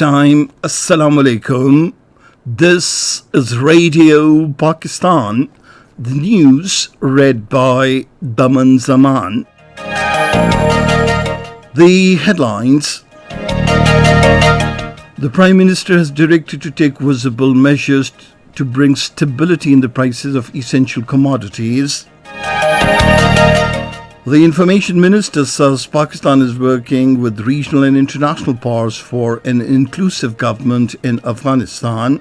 time. Assalamu alaikum. This is Radio Pakistan. The news read by Daman Zaman. The headlines. The Prime Minister has directed to take visible measures to bring stability in the prices of essential commodities. The Information Minister says Pakistan is working with regional and international powers for an inclusive government in Afghanistan.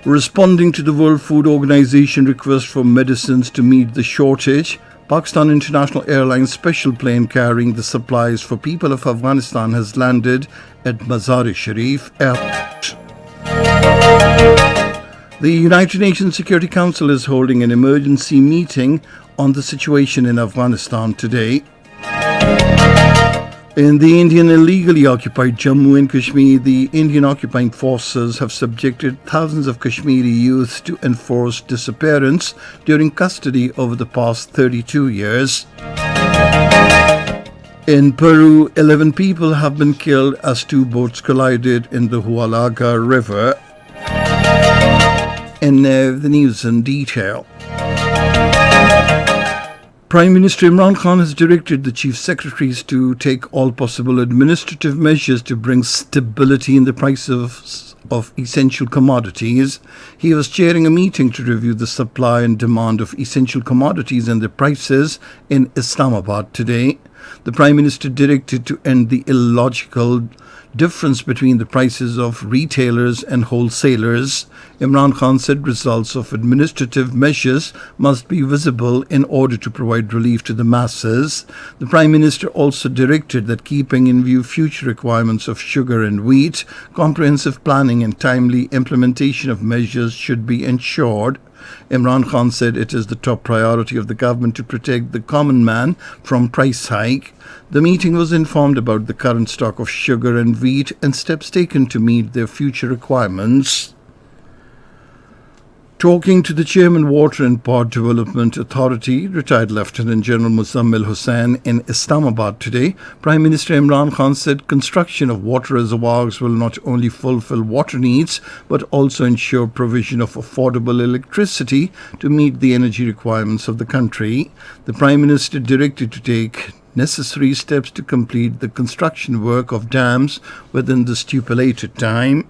Responding to the World Food Organization request for medicines to meet the shortage, Pakistan International Airlines special plane carrying the supplies for people of Afghanistan has landed at Mazar-e-Sharif Airport. The United Nations Security Council is holding an emergency meeting on the situation in Afghanistan today. In the Indian illegally occupied Jammu and Kashmir, the Indian occupying forces have subjected thousands of Kashmiri youths to enforced disappearance during custody over the past 32 years. In Peru, 11 people have been killed as two boats collided in the Huallaga River. And now the news in detail. Prime Minister Imran Khan has directed the Chief Secretaries to take all possible administrative measures to bring stability in the prices of essential commodities. He was chairing a meeting to review the supply and demand of essential commodities and their prices in Islamabad today. The Prime Minister directed to end the illogical difference between the prices of retailers and wholesalers. Imran Khan said results of administrative measures must be visible in order to provide relief to the masses. The Prime Minister also directed that keeping in view future requirements of sugar and wheat, comprehensive planning and timely implementation of measures should be ensured. Imran Khan said it is the top priority of the government to protect the common man from price hike. The meeting was informed about the current stock of sugar and wheat and steps taken to meet their future requirements. Talking to the Chairman Water and Port Development Authority, retired Lieutenant General Muzammil Hussain in Islamabad today, Prime Minister Imran Khan said construction of water reservoirs will not only fulfill water needs but also ensure provision of affordable electricity to meet the energy requirements of the country. The Prime Minister directed to take necessary steps to complete the construction work of dams within the stipulated time.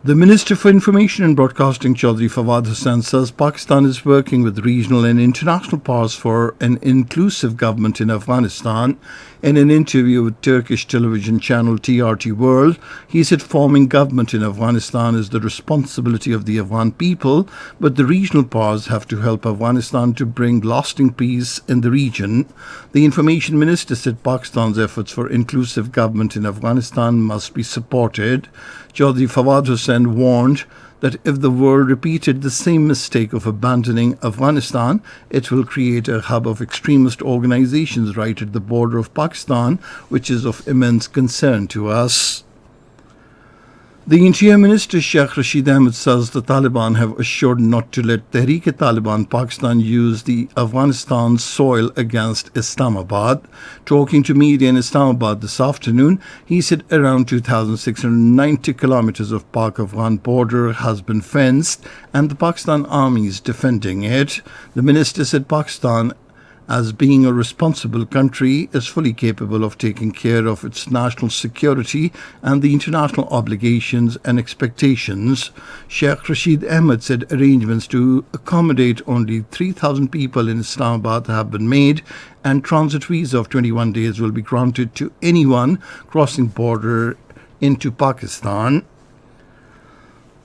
The Minister for Information and Broadcasting, Chaudhry Fawad Hussain, says Pakistan is working with regional and international powers for an inclusive government in Afghanistan. In an interview with Turkish television channel TRT World, he said forming government in Afghanistan is the responsibility of the Afghan people, but the regional powers have to help Afghanistan to bring lasting peace in the region. The Information Minister said Pakistan's efforts for inclusive government in Afghanistan must be supported. Chaudhry Fawad Hussain warned that if the world repeated the same mistake of abandoning Afghanistan, it will create a hub of extremist organizations right at the border of Pakistan, which is of immense concern to us. The Interior Minister Sheikh Rashid Ahmed says the Taliban have assured not to let Tehreek-e-Taliban Pakistan use the Afghanistan soil against Islamabad. Talking to media in Islamabad this afternoon, he said around 2,690 kilometers of Pak-Afghan border has been fenced and the Pakistan army is defending it. The minister said Pakistan, as being a responsible country, is fully capable of taking care of its national security and the international obligations and expectations. Sheikh Rashid Ahmed said arrangements to accommodate only 3,000 people in Islamabad have been made and transit visa of 21 days will be granted to anyone crossing border into Pakistan.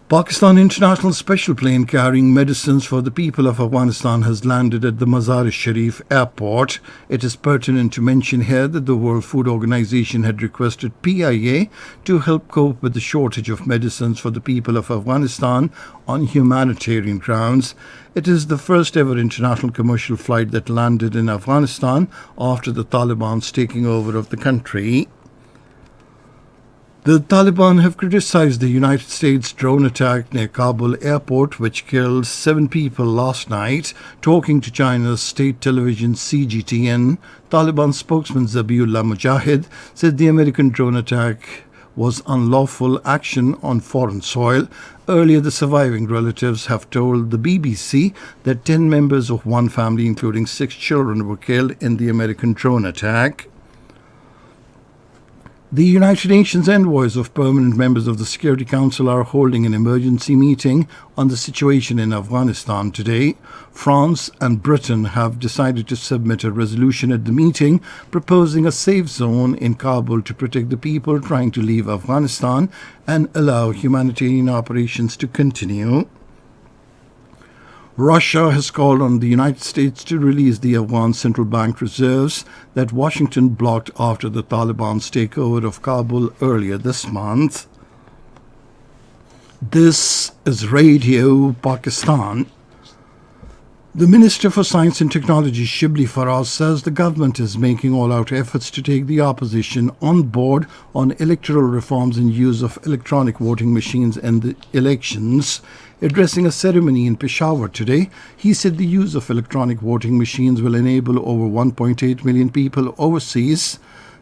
Pakistan International special plane carrying medicines for the people of Afghanistan has landed at the Mazar-e-Sharif Airport. It is pertinent to mention here that the World Food Organization had requested PIA to help cope with the shortage of medicines for the people of Afghanistan on humanitarian grounds. It is the first ever international commercial flight that landed in Afghanistan after the Taliban's taking over of the country. The Taliban have criticized the United States drone attack near Kabul airport, which killed 7 people last night. Talking to China's state television CGTN, Taliban spokesman Zabiullah Mujahid said the American drone attack was unlawful action on foreign soil. Earlier, the surviving relatives have told the BBC that 10 members of one family, including 6 children, were killed in the American drone attack. The United Nations envoys of permanent members of the Security Council are holding an emergency meeting on the situation in Afghanistan today. France and Britain have decided to submit a resolution at the meeting proposing a safe zone in Kabul to protect the people trying to leave Afghanistan and allow humanitarian operations to continue. Russia has called on the United States to release the Afghan central bank reserves that Washington blocked after the Taliban's takeover of Kabul earlier this month. This is Radio Pakistan. The Minister for Science and Technology, Shibli Faraz, says the government is making all-out efforts to take the opposition on board on electoral reforms and use of electronic voting machines in the elections. Addressing a ceremony in Peshawar today, he said the use of electronic voting machines will enable over 1.8 million people overseas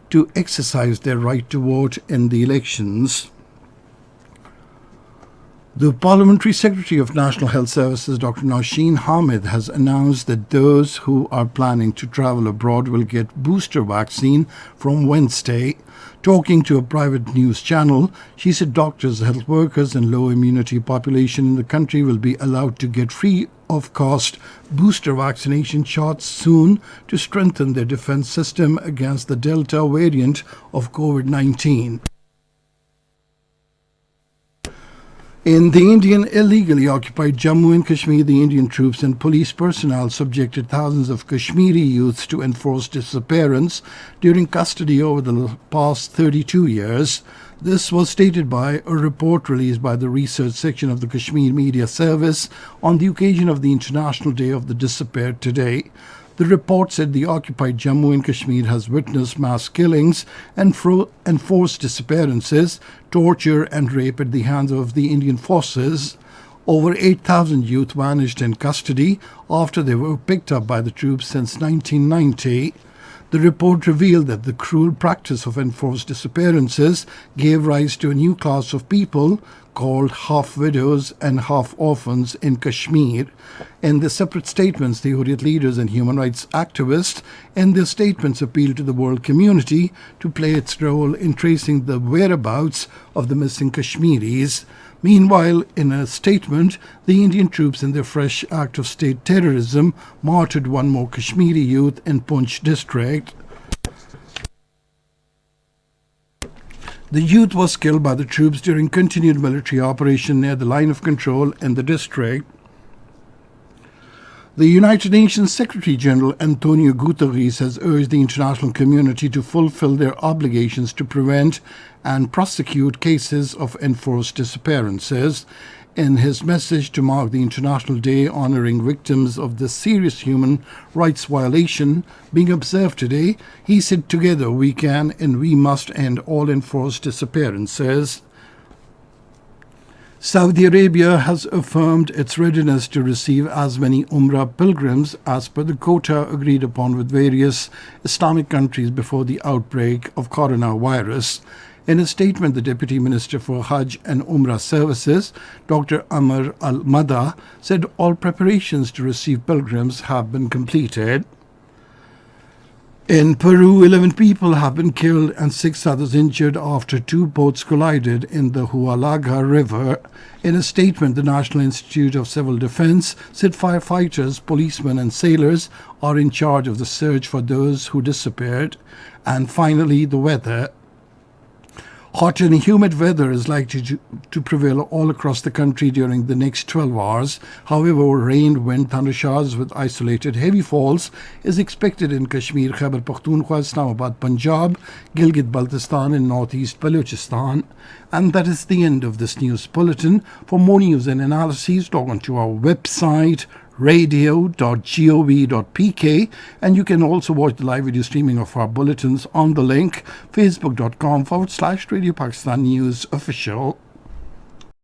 to exercise their right to vote in the elections. The Parliamentary Secretary of National Health Services, Dr. Nausheen Hamid, has announced that those who are planning to travel abroad will get booster vaccine from Wednesday. Talking to a private news channel, she said doctors, health workers and low immunity population in the country will be allowed to get free of cost booster vaccination shots soon to strengthen their defense system against the Delta variant of COVID-19. In the Indian illegally occupied Jammu and Kashmir, the Indian troops and police personnel subjected thousands of Kashmiri youths to enforced disappearance during custody over the past 32 years. This was stated by a report released by the research section of the Kashmir Media Service on the occasion of the International Day of the Disappeared today. The report said the occupied Jammu and Kashmir has witnessed mass killings and enforced disappearances, torture and rape at the hands of the Indian forces. Over 8,000 youth vanished in custody after they were picked up by the troops since 1990. The report revealed that the cruel practice of enforced disappearances gave rise to a new class of people called half-widows and half-orphans in Kashmir. In their separate statements, the Hurriyat leaders and human rights activists in their statements appealed to the world community to play its role in tracing the whereabouts of the missing Kashmiris. Meanwhile, in a statement, the Indian troops in their fresh act of state terrorism martyred one more Kashmiri youth in Poonch district. The youth was killed by the troops during continued military operation near the line of control in the district. The United Nations Secretary-General Antonio Guterres has urged the international community to fulfill their obligations to prevent and prosecute cases of enforced disappearances. In his message to mark the International Day honoring victims of the serious human rights violation being observed today, he said, "Together we can and we must end all enforced disappearances." Saudi Arabia has affirmed its readiness to receive as many Umrah pilgrims as per the quota agreed upon with various Islamic countries before the outbreak of coronavirus. In a statement, the Deputy Minister for Hajj and Umrah Services, Dr. Amr Al-Mada, said all preparations to receive pilgrims have been completed. In Peru, 11 people have been killed and 6 others injured after 2 boats collided in the Hualaga River. In a statement, the National Institute of Civil Defense said firefighters, policemen and sailors are in charge of the search for those who disappeared. And finally, the weather. Hot and humid weather is likely to prevail all across the country during the next 12 hours. However, rain, wind, thundershowers with isolated heavy falls is expected in Kashmir, Khyber Pakhtunkhwa, Islamabad, Punjab, Gilgit-Baltistan and northeast Balochistan. And that is the end of this news bulletin. For more news and analyses, log on to our website radio.gov.pk, and you can also watch the live video streaming of our bulletins on the link facebook.com/Radio Pakistan News Official.